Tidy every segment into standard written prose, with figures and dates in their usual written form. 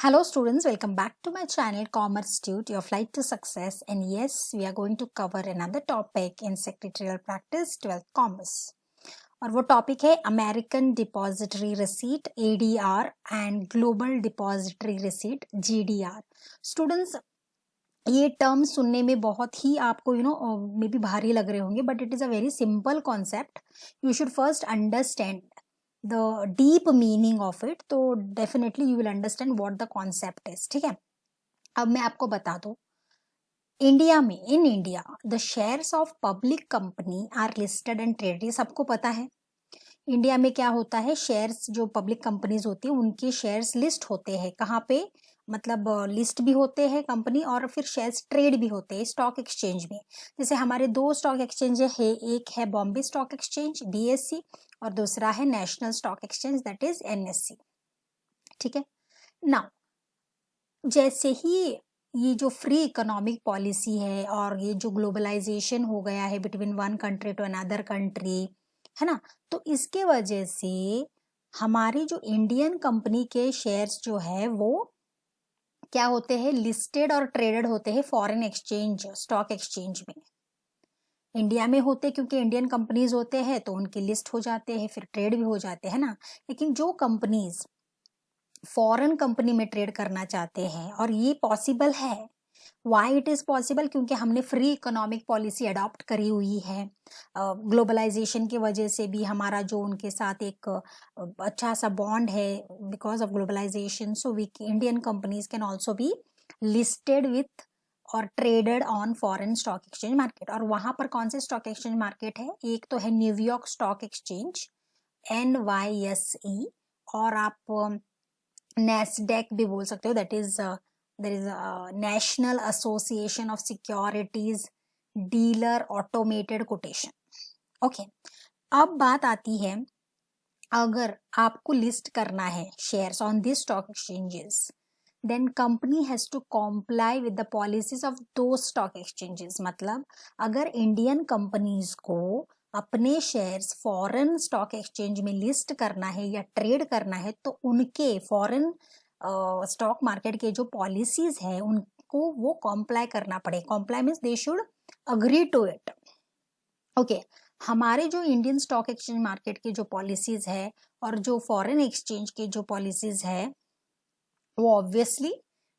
Hello students, welcome back to my channel Commerce Tute, your flight to success. And yes, we are going to cover another topic in secretarial practice 12th commerce. और वो topic है American depository receipt ADR and global depository receipt GDR. Students, ये term सुनने में बहुत ही आपको may be भारी लग रहे होंगे, but it is a very simple concept. You should first understand the deep meaning of it, तो definitely you will understand what the concept is. ठीक है, अब मैं आपको बता दूं, इंडिया में in India the shares of public company are listed and traded. ये सबको पता है. इंडिया में क्या होता है, शेयर्स जो पब्लिक कंपनीज होती है उनके शेयर्स लिस्ट होते हैं. कहाँ पे, मतलब लिस्ट भी होते हैं कंपनी और फिर शेयर्स ट्रेड भी होते हैं स्टॉक एक्सचेंज में. जैसे हमारे दो स्टॉक एक्सचेंज है, एक है बॉम्बे स्टॉक एक्सचेंज BSE और दूसरा है national stock exchange that is NSE. ठीक है ना. जैसे ही ये जो फ्री इकोनॉमिक पॉलिसी है और ये जो ग्लोबलाइजेशन हो गया है between one country to another country, है ना, तो इसके वजह से हमारी जो इंडियन कंपनी के शेयर्स जो है वो क्या होते हैं, लिस्टेड और ट्रेडेड होते हैं फॉरेन एक्सचेंज स्टॉक एक्सचेंज में. इंडिया में होते क्योंकि इंडियन कंपनीज होते हैं तो उनके लिस्ट हो जाते हैं, फिर ट्रेड भी हो जाते हैं ना. लेकिन जो कंपनीज फॉरेन कंपनी में ट्रेड करना चाहते हैं, और ये पॉसिबल है, वाई इट इज पॉसिबल, क्योंकि हमने फ्री इकोनॉमिक पॉलिसी अडॉप्ट करी हुई है. ग्लोबलाइजेशन की वजह से भी हमारा जो उनके साथ एक अच्छा सा बॉन्ड है because of globalisation. So we Indian companies can also be listed with और traded on foreign stock exchange market. और वहां पर कौन से स्टॉक एक्सचेंज मार्केट है, एक तो है न्यूयॉर्क स्टॉक एक्सचेंज NYSE, और आप नैस्डैक भी बोल सकते हो, that is there is national association of securities dealer automated quotation. Okay, अब बात आती है, अगर आपको लिस्ट करना है shares on this stock exchanges, then company has to comply with the policies of those stock exchanges. मतलब अगर इंडियन कंपनीज को अपने शेयर्स फॉरेन स्टॉक एक्सचेंज में लिस्ट करना है या ट्रेड करना है, तो उनके फॉरेन स्टॉक मार्केट के जो पॉलिसीज है उनको वो कॉम्प्लाई करना पड़े. Comply means they should agree to it. Okay, हमारे जो इंडियन स्टॉक एक्सचेंज मार्केट की जो पॉलिसीज है और जो फॉरेन एक्सचेंज की जो पॉलिसीज है वो ऑब्वियसली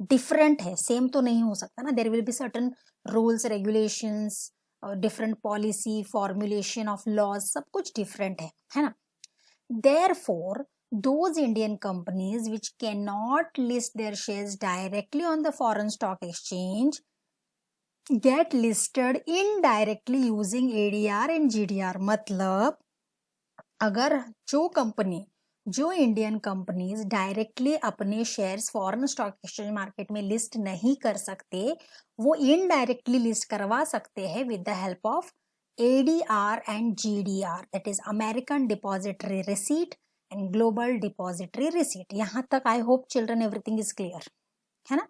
डिफरेंट है. सेम तो नहीं हो सकता ना. There will be certain rules regulations, different policy formulation of laws, सब कुछ डिफरेंट है ना. Therefore those Indian companies which cannot list their shares directly on the foreign stock exchange get listed indirectly using ADR and GDR. मतलब अगर जो Indian companies directly अपने shares foreign stock exchange market में list नहीं कर सकते, वो indirectly list करवा सकते हैं with the help of ADR and GDR, that is American depository receipt and global depository receipt. यहां तक I hope children everything is clear, है ना.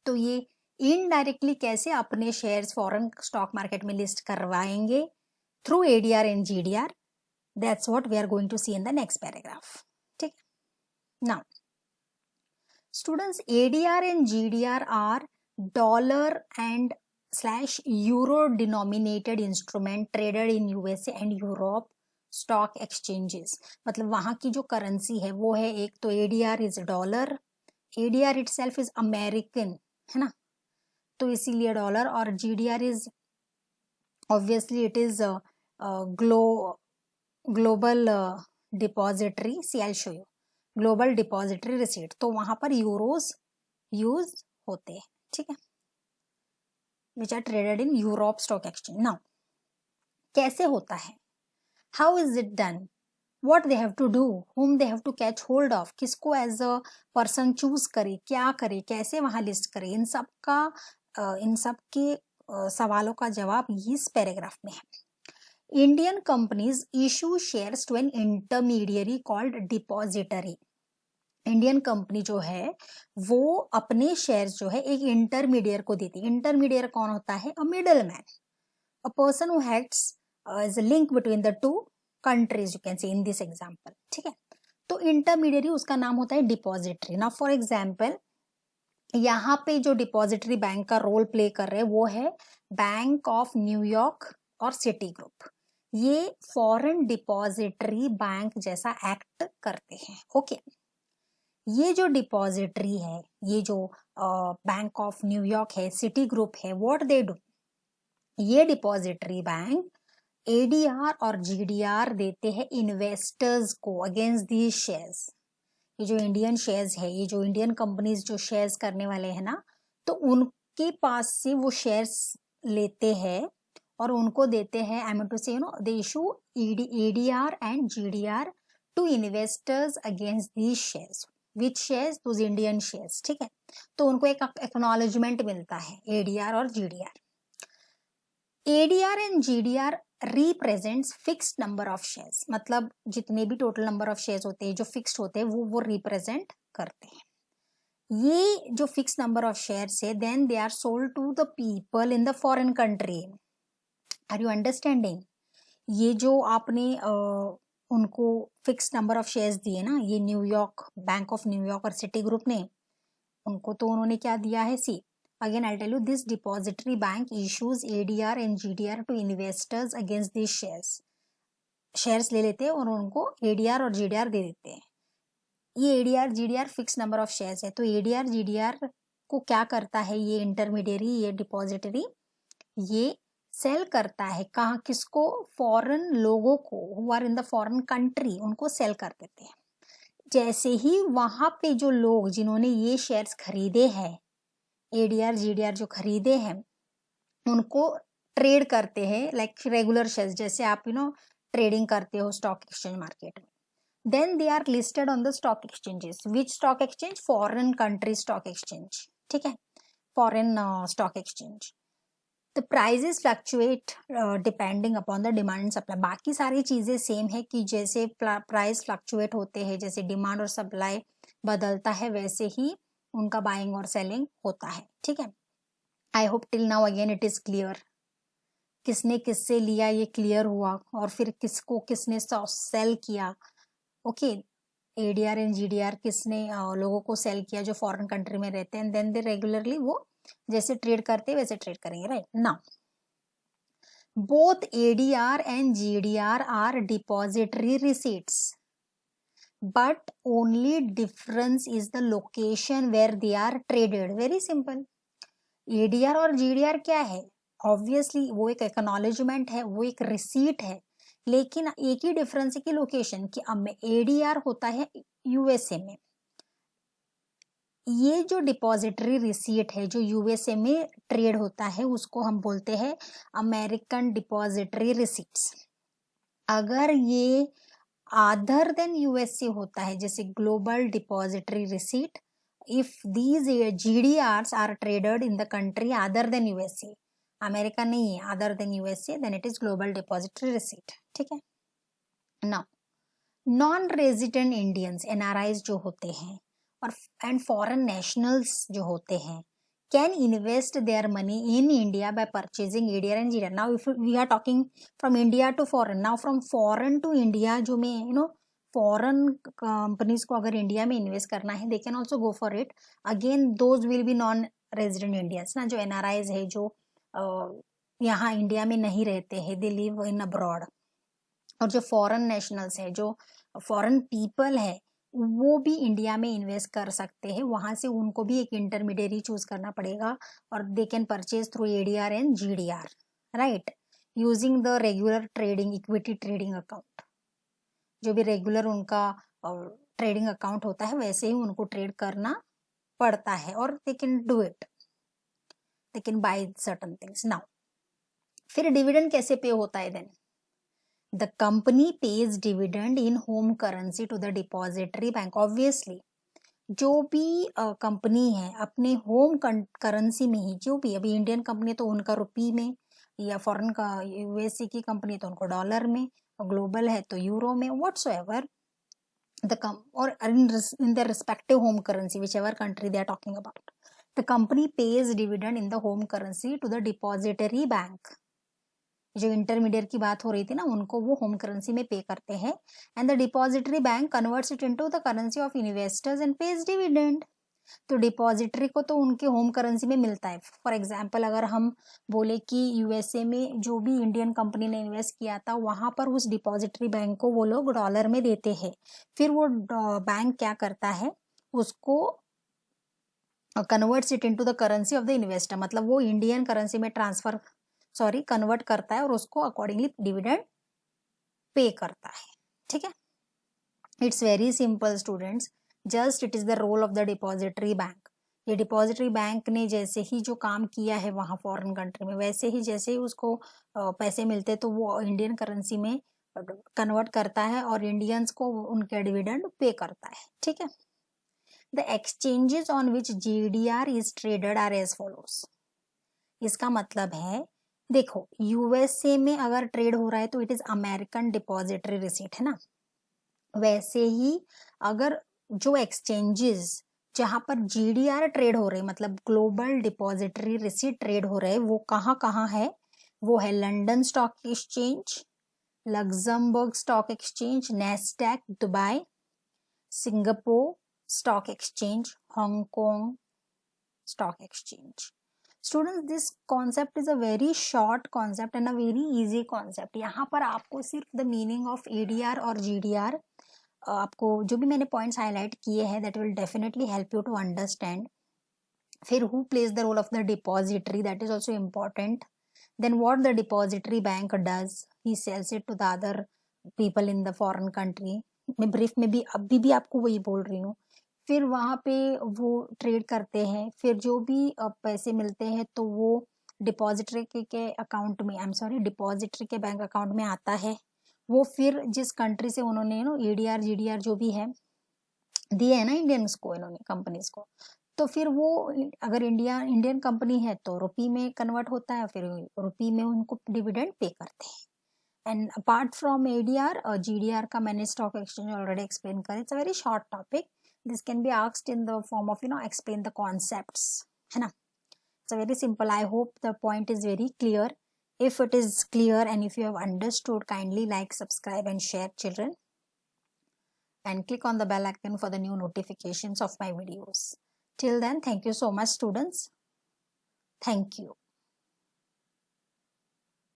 तो ये इनडायरेक्टली कैसे अपने शेयर्स फॉरेन स्टॉक मार्केट में लिस्ट करवाएंगे, through ADR and GDR. That's what we are going to see in the next paragraph. ठीक. Now, students, ADR and GDR are dollar and /euro denominated instrument traded in USA and Europe stock exchanges. मतलब वहां की जो currency है वो है, एक तो ADR is dollar, ADR itself is American, है ना, तो इसीलिए डॉलर. और GDR is obviously it is global depository, I'll show you, global depository receipt. तो वहां पर यूरोज यूज होते हैं. ठीक है, which are traded in Europe stock exchange. Now कैसे होता है, how is it done, what they have to do, whom they have to catch hold of, किसको एज अ पर्सन चूज करे, क्या करे, कैसे वहां लिस्ट करे, इन सब के सवालों का जवाब इस पैराग्राफ में है. Indian companies issue shares to an intermediary called depository. Indian company जो है वो अपने शेयर्स जो है एक इंटरमीडियर को देती है. इंटरमीडियर कौन होता है, a middle man, a person who acts as a link between the two countries, you can say in this example. ठीक है, तो इंटरमीडियरी उसका नाम होता है डिपॉजिटरी। नाउ फॉर एग्जांपल यहाँ पे जो डिपॉजिटरी बैंक का रोल प्ले कर रहे हैं वो है बैंक ऑफ न्यूयॉर्क और सिटी ग्रुप। ये फॉरेन डिपॉजिटरी बैंक जैसा एक्ट करते हैं। ओके, ये जो डिपॉजिटरी है, ये जो बैंक ऑफ न्यूयॉर्क है, सिटी ग्रुप है, व्हाट दे डू, ये डिपॉजिटरी बैंक एडीआर और जीडीआर देते हैं इन्वेस्टर्स को अगेंस्ट दीज शेयर्स। ये जो इंडियन शेयर्स है, ये जो इंडियन कंपनीज जो शेयर्स करने वाले हैं ना, तो उनके पास से वो शेयर्स लेते हैं और उनको देते हैं, आई mean to say they issue ADR and GDR to investors against these shares. Which shares? Those Indian shares. ठीक है, तो उनको एक एक्नॉलेजमेंट मिलता है एडीआर और GDR. ADR and GDR represents fixed number of shares, मतलब जितने भी टोटल नंबर ऑफ शेयर्स होते हैं जो फिक्स्ड होते हैं वो रिप्रेजेंट करते हैं। ये जो फिक्स्ड नंबर ऑफ शेयर्स है, then they are sold to the people in the foreign country. Are you understanding? ये जो आपने उनको फिक्स्ड नंबर ऑफ शेयर्स दिए ना, ये न्यूयॉर्क, बैंक ऑफ न्यूयॉर्क और सिटी ग्रुप ने, उनको तो उन्होंने क्या दिया है, सी again I'll tell you, this depository bank issues ADR and GDR to investors against these shares। Shares ले लेते हैं और उनको ADR और GDR दे देते हैं। ये ADR GDR fix number of shares है, तो ADR GDR को क्या करता है ये इंटरमीडियरी, ये डिपॉजिटरी, ये सेल करता है कहाँ, किसको? फॉरेन लोगों को, who are in the foreign country, उनको सेल कर देते हैं। जैसे ही वहां पे जो लोग जिन्होंने ये शेयर्स खरीदे हैं, एडीआर जीडीआर जो खरीदे हैं, उनको ट्रेड करते हैं लाइक रेगुलर शेयर्स, जैसे आप ट्रेडिंग करते हो स्टॉक एक्सचेंज मार्केट में। Then they are listed on the stock exchanges. Which stock exchange? Foreign country stock exchange. ठीक है, foreign stock exchange. The prices fluctuate depending upon the demand and supply. बाकी सारी चीजें same है कि जैसे price fluctuate होते हैं, जैसे डिमांड और सप्लाई बदलता है, वैसे ही उनका बाइंग और सेलिंग होता है। ठीक है, I hope till now again it is clear. किसने किससे लिया ये क्लियर हुआ, और फिर किसको किसने सेल किया। ओके, एडीआर एंड जीडीआर किसने लोगों को सेल किया जो फॉरेन कंट्री में रहते हैं, देन दे रेगुलरली वो जैसे ट्रेड करते हैं वैसे ट्रेड करेंगे, right. Now both ADR and GDR are depository receipts, but only difference is the location where they are traded। very simple। ADR और GDR क्या है? ऑब्वियसली वो एक एक्नॉलेजमेंट है, वो एक रिसीट है, लेकिन एक ही डिफरेंस है कि लोकेशन, कि अब में ADR होता है यूएसए में, ये जो डिपॉजिटरी रिसीट है जो यूएसए में ट्रेड होता है उसको हम बोलते हैं अमेरिकन डिपॉजिटरी रिसीट्स। अगर ये अदर देन यूएसए होता है, जैसे global depository receipt, if these GDRs are traded in the country other than USA, America नहीं है, other than USA, then it is global depository receipt. ठीक है, now non resident Indians NRIs जो होते हैं और एंड फॉरेन नेशनल्स जो होते हैं can invest their money in India by purchasing ADR and GDR। Now if we are talking from India to foreign, now from foreign to India, जो में foreign companies को अगर इंडिया में invest करना है, they can also go for it। again those will be non resident Indians ना, जो NRIs है, जो यहाँ इंडिया में नहीं रहते हैं, they live in abroad। और जो फॉरेन नेशनल्स है, जो फॉरेन पीपल है, वो भी इंडिया में इन्वेस्ट कर सकते हैं। वहां से उनको भी एक इंटरमीडियरी चूज करना पड़ेगा और they can purchase through ADR and GDR, right, using the regular trading equity trading account. जो भी रेगुलर उनका ट्रेडिंग अकाउंट होता है वैसे ही उनको ट्रेड करना पड़ता है, और they can do it, they can buy certain things. Now फिर डिविडेंड कैसे पे होता है? Then the company pays dividend in home currency to the depository bank। obviously जो भी कंपनी है अपने होम करेंसी में ही, जो भी, अभी इंडियन कंपनी तो उनका रुपी में, या फॉरेन का यूएसए की कंपनी तो उनको डॉलर में, और ग्लोबल है तो यूरो में, whatsoever the or in their respective home currency, whichever country they are talking about, the company pays dividend in the home currency to the depository bank। जो intermediate की बात हो रही थी ना, उनको वो होम करेंसी में पे करते हैं। And the depository bank converts it into the currency of investors and page dividend. तो डिपॉजिटरी को तो उनके होम करेंसी में मिलता है। फॉर एग्जाम्पल अगर हम बोले कि यूएसए में जो भी इंडियन कंपनी ने इन्वेस्ट किया था, वहां पर उस डिपॉजिटरी बैंक को वो लोग डॉलर में देते हैं। फिर वो बैंक क्या करता है, उसको converts it into the currency of the investor, मतलब वो इंडियन करेंसी में कन्वर्ट करता है और उसको अकॉर्डिंगली डिविडेंड पे करता है। ठीक है, it's very simple students, just it is the role of the depository bank. ये डिपॉजिटरी बैंक ने जैसे ही जो काम किया है वहां फॉरेन कंट्री में, वैसे ही जैसे ही उसको पैसे मिलते तो वो इंडियन करेंसी में कन्वर्ट करता है और इंडियंस को उनके डिविडेंड पे करता है। ठीक है, the exchanges on which GDR is traded are as follows. इसका मतलब है, देखो यूएसए में अगर ट्रेड हो रहा है तो it is American depository receipt, है ना। वैसे ही अगर जो एक्सचेंजेस जहां पर GDR ट्रेड हो रहे, मतलब ग्लोबल डिपॉजिटरी रिसीट ट्रेड हो रहे, वो कहाँ कहाँ है, वो है London stock exchange, Luxembourg stock exchange, Nasdaq Dubai, Singapore stock exchange, Hong Kong stock exchange. Students, this concept is a very short concept and a very easy concept. यहाँ पर आपको सिर्फ द मीनिंग ऑफ ADR और GDR, आपको जो भी मैंने points highlight किए हैं, that will definitely help you to understand. फिर who plays the role of the depository, that is also important. Then what the depository bank does, he sells it to the other people in the foreign country. मैं brief में भी अभी भी आपको वही बोल रही हूँ। फिर वहां पे वो ट्रेड करते हैं, फिर जो भी पैसे मिलते हैं तो वो डिपॉजिटरी के अकाउंट में, आई एम सॉरी, डिपॉजिटरी के बैंक अकाउंट में आता है। वो फिर जिस कंट्री से उन्होंने ADR GDR जो भी है दिए है ना इंडियंस को, इन्होंने कंपनीज को, तो फिर वो अगर इंडियन कंपनी है तो रुपी में कन्वर्ट होता है, फिर रुपी में उनको डिविडेंड पे करते हैं। एंड अपार्ट फ्रॉम ADR और GDR का मैंने स्टॉक एक्सचेंज ऑलरेडी एक्सप्लेन करा, it's a very short topic, this can be asked in the form of explain the concepts, है ना। It's very simple, I hope the point is very clear. If it is clear and if you have understood, kindly like, subscribe and share, children, and click on the bell icon for the new notifications of my videos. Till then, thank you so much, students. Thank you.